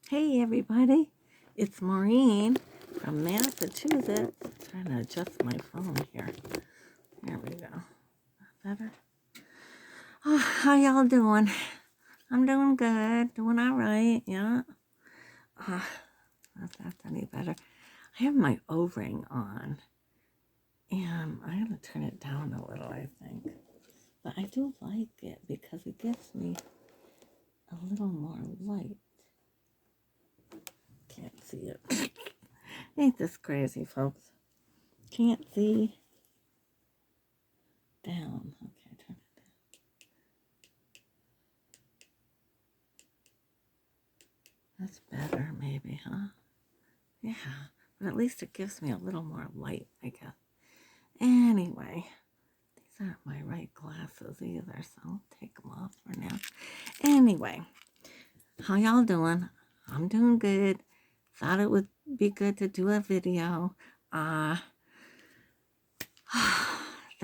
Hey everybody, it's Maureen from Massachusetts. Trying to adjust my phone here. There we go. Better? Oh, how y'all doing? I'm doing good, doing all right, yeah. If that's any better. I have my O-ring on, and I'm going to turn it down a little, I think. But I do like it because it gives me a little more light. Can't see it. Ain't this crazy, folks? Can't see. Down. Okay, turn it down. That's better, maybe, huh? Yeah, but at least it gives me a little more light, I guess. Anyway, these aren't my right glasses either, so I'll take them off for now. Anyway, how y'all doing? I'm doing good. Thought it would be good to do a video. The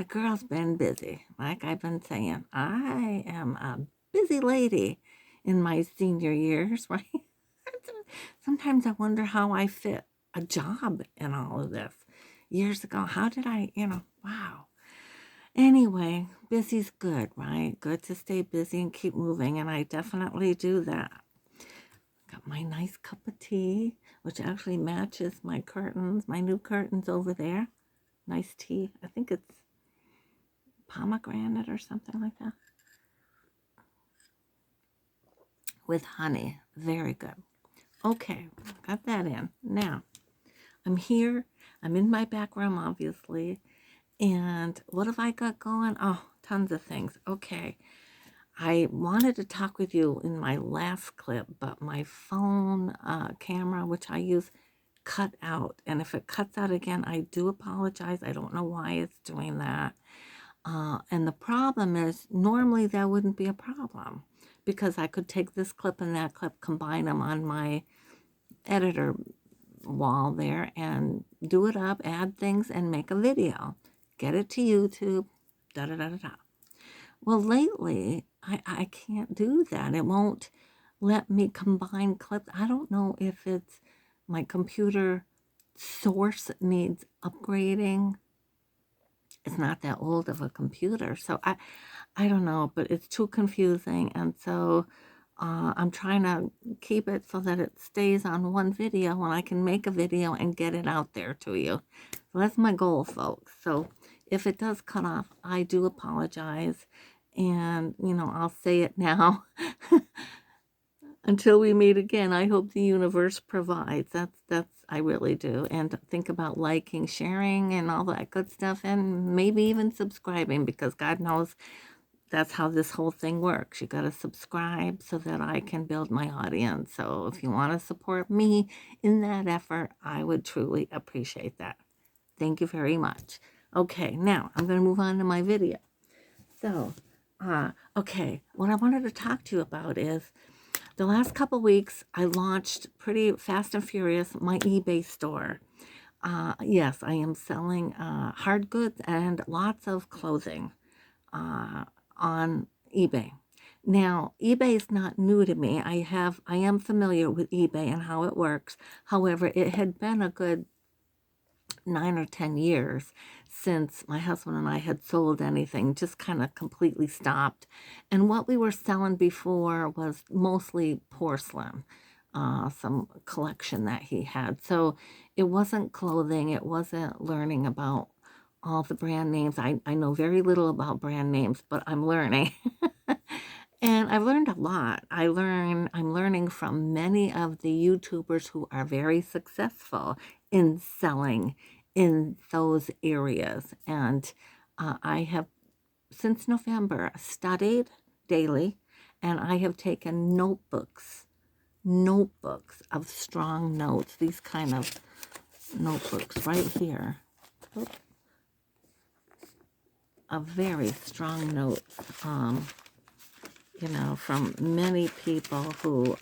girl's been busy, like I've been saying. I am a busy lady in my senior years, right? Sometimes I wonder how I fit a job in all of this. Years ago, how did I, wow. Anyway, busy's good, right? Good to stay busy and keep moving, and I definitely do that. Got my nice cup of tea, which actually matches my curtains, my new curtains over there. Nice tea. I think it's pomegranate or something like that. With honey. Very good. Okay, got that in. Now, I'm here. I'm in my back room, obviously. And what have I got going? Oh, tons of things. Okay. I wanted to talk with you in my last clip, but my phone camera, which I use, cut out. And if it cuts out again, I do apologize. I don't know why it's doing that. And the problem is, normally that wouldn't be a problem because I could take this clip and that clip, combine them on my editor wall there and do it up, add things, and make a video. Get it to YouTube, da-da-da-da-da. Well, lately, I can't do that. It won't let me combine clips. I don't know if it's my computer source needs upgrading. It's not that old of a computer, so I don't know, but it's too confusing, and so I'm trying to keep it so that it stays on one video and I can make a video and get it out there to you. So that's my goal, folks. So if it does cut off, I do apologize, and I'll say it now. Until we meet again, I hope the universe provides. That's I really do. And think about liking, sharing, and all that good stuff, and maybe even subscribing, because God knows that's how this whole thing works. You got to subscribe so that I can build my audience. So if you want to support me in that effort, I would truly appreciate that. Thank you very much. Okay, now I'm going to move on to my video. So, okay, what I wanted to talk to you about is the last couple weeks, I launched pretty fast and furious my eBay store. Yes, I am selling hard goods and lots of clothing on eBay. Now, eBay is not new to me. I am familiar with eBay and how it works. However, it had been a good 9 or 10 years since my husband and I had sold anything, just kind of completely stopped. And what we were selling before was mostly porcelain, some collection that he had. So it wasn't clothing, it wasn't learning about all the brand names. I know very little about brand names, but I'm learning. And I've learned a lot. I'm learning from many of the YouTubers who are very successful in selling in those areas. And I have, since November, studied daily, and I have taken notebooks of strong notes, these kind of notebooks right here. Of very strong notes, from many people who,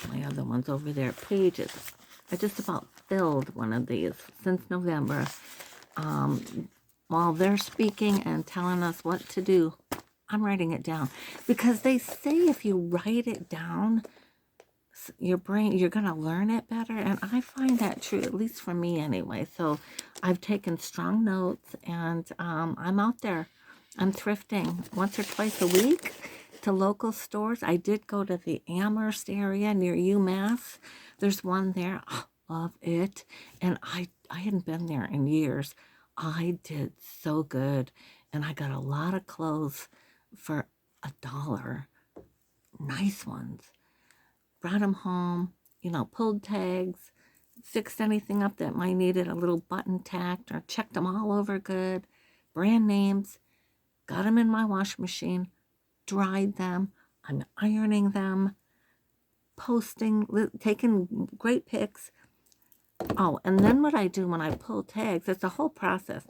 my other ones over there, pages. I just about filled one of these since November. While they're speaking and telling us what to do, I'm writing it down. Because they say if you write it down, your brain, you're going to learn it better. And I find that true, at least for me anyway. So I've taken strong notes, and I'm out there. I'm thrifting once or twice a week to local stores. I did go to the Amherst area near UMass. There's one there. Oh, love it. And I hadn't been there in years. I did so good. And I got a lot of clothes for $1. Nice ones. Brought them home, pulled tags, fixed anything up that might needed a little button tacked, or checked them all over good. Brand names. Got them in my washing machine, dried them. I'm ironing them, posting, taking great pics. Oh, and then what I do when I pull tags, it's a whole process.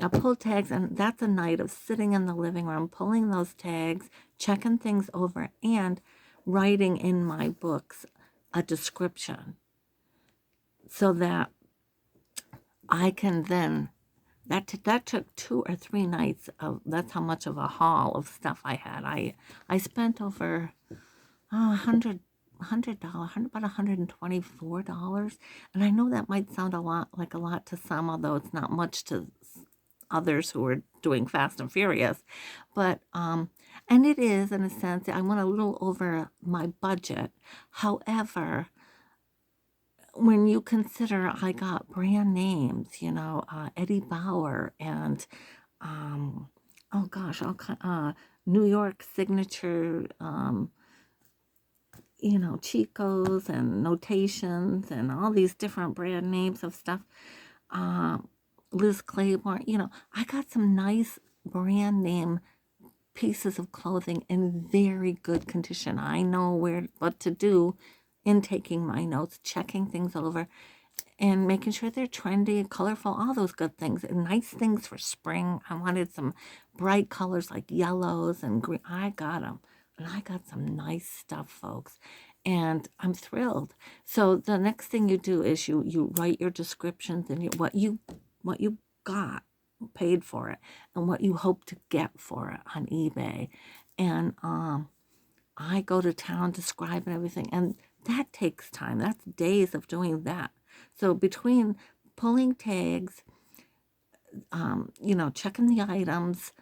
I pull tags, and that's a night of sitting in the living room, pulling those tags, checking things over, and writing in my books a description so that I can then, that took 2 or 3 nights of, that's how much of a haul of stuff I had. I spent over $100, about $124. And I know that might sound a lot to some, although it's not much to others who are doing Fast and Furious. But, and it is, in a sense, I went a little over my budget. However, when you consider I got brand names, Eddie Bauer and, oh gosh, New York signature, Chico's and Notations and all these different brand names of stuff. Liz Claiborne, I got some nice brand name pieces of clothing in very good condition. I know what to do in taking my notes, checking things over, and making sure they're trendy and colorful, all those good things, and nice things for spring. I wanted some bright colors like yellows and green. I got them, and I got some nice stuff, folks, and I'm thrilled. So the next thing you do is you write your descriptions and what you got, paid for it, and what you hope to get for it on eBay. And I go to town describing everything, and that takes time. That's days of doing that. So between pulling tags, checking the items,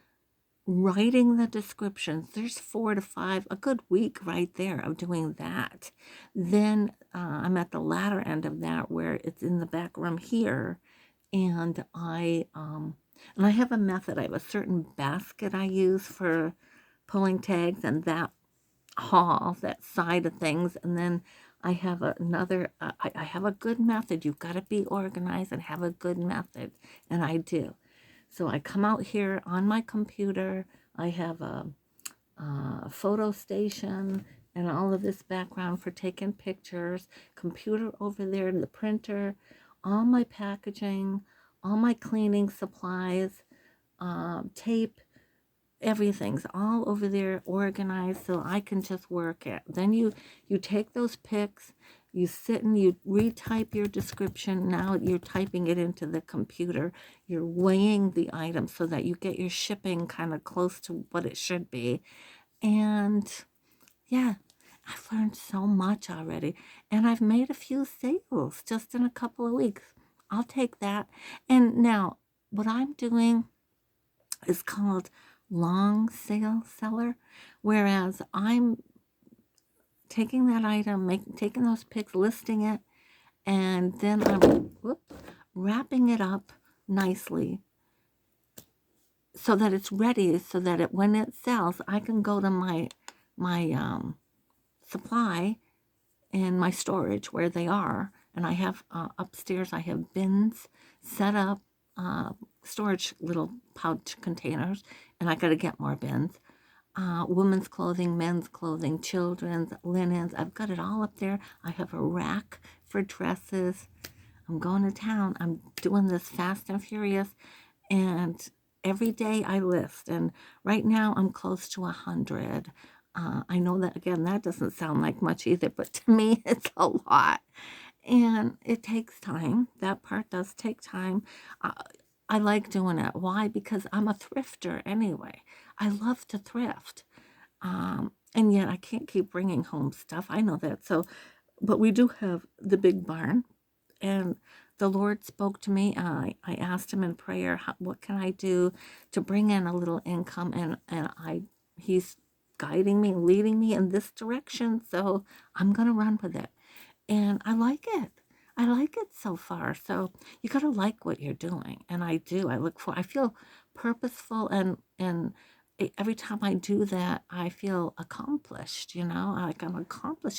writing the descriptions, there's 4 to 5, a good week right there of doing that. Then I'm at the latter end of that, where it's in the back room here, and I have a method. I have a certain basket I use for pulling tags and that haul, that side of things. And then I have another, I have a good method. You've got to be organized and have a good method. And I do. So I come out here on my computer. I have a photo station and all of this background for taking pictures. Computer over there, the printer, all my packaging, all my cleaning supplies, tape, everything's all over there organized so I can just work it. Then you take those pics, you sit and you retype your description. Now you're typing it into the computer. You're weighing the items so that you get your shipping kind of close to what it should be. And yeah, I've learned so much already. And I've made a few sales just in a couple of weeks. I'll take that. And now what I'm doing is called long sale seller, whereas I'm taking that item, taking those pics, listing it, and then I'm wrapping it up nicely so that it's ready, so that when it sells, I can go to my supply and my storage where they are. And I have upstairs, I have bins set up, storage little pouch containers, and I got to get more bins. Women's clothing, men's clothing, children's, linens. I've got it all up there. I have a rack for dresses. I'm going to town. I'm doing this Fast and Furious, and every day I list. And right now I'm close to 100. I know that, again, that doesn't sound like much either, but to me it's a lot. And it takes time. That part does take time. I like doing it. Why? Because I'm a thrifter anyway. I love to thrift. And yet I can't keep bringing home stuff. I know that. So But we do have the big barn, and the Lord spoke to me. I asked him in prayer, what can I do to bring in a little income? And he's guiding me, leading me in this direction. So I'm going to run with it. And I like it. I like it so far. So you got to like what you're doing. And I do. I feel purposeful, and every time I do that, I feel accomplished, like I'm accomplishing